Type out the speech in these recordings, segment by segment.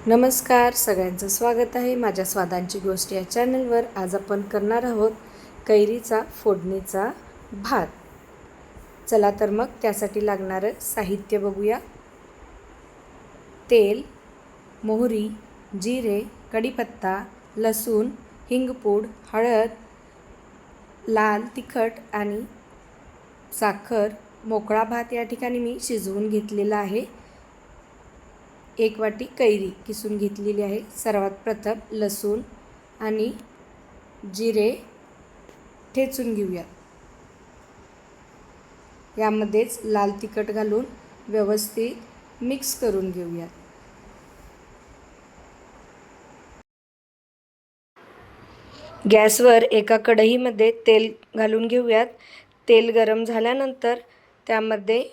नमस्कार, सगळ्यांचं स्वागत आहे माझ्या स्वादांची गोष्ट या चॅनलवर. आज आपण करणार आहोत कैरीचा फोडणीचा भात. चला तर मग त्यासाठी लागणारं साहित्य बघूया. तेल, मोहरी, जिरे, कढीपत्ता, लसूण, हिंगपूड, हळद, लाल तिखट आणि साखर. मोकळा भात या ठिकाणी मी शिजवून घेतलेला आहे. 1 वाटी कैरी किसून घेतलेली आहे. सर्वात प्रथम लसूण आणि जिरे ठेचून घेऊया. यामध्येच लाल तिखट घालून व्यवस्थित मिक्स करून घेऊया. गॅसवर एका कढईमध्ये तेल घालून घेऊयात. तेल गरम झाल्यानंतर त्यामध्ये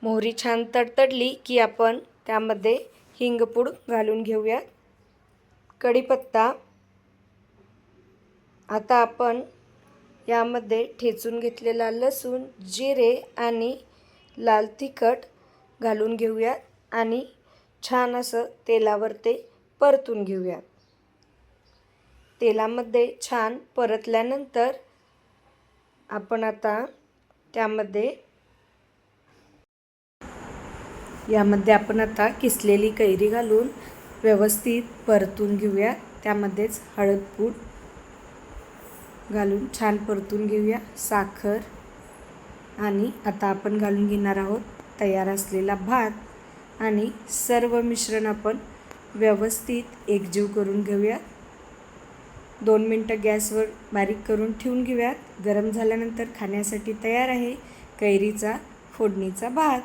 मोहरी छान तडतडली की आपण त्यामध्ये हिंगपूड घालून घेऊया. कढीपत्ता. आता आपण यामध्ये ठेचून घेतलेला लसूण, जिरे आणि लाल तिखट घालून घेऊया आणि छान असं तेलावर ते परतून घेऊया. तेलामध्ये छान परतल्यानंतर आपण आता यामध्ये आपण आता किसलेली कैरी घालून व्यवस्थित परतून घेऊया. त्यामध्येच हळदपूड घालून छान परतून घेऊया. साखर आणि आता आपण घालून घेणार आहोत तयार असलेला भात आणि सर्व मिश्रण आपण व्यवस्थित एकजीव करून घेऊया. 2 मिनटं गॅसवर बारीक करून ठेवून घेऊयात. गरम झाल्यानंतर खाण्यासाठी तयार आहे कैरीचा फोडणीचा भात.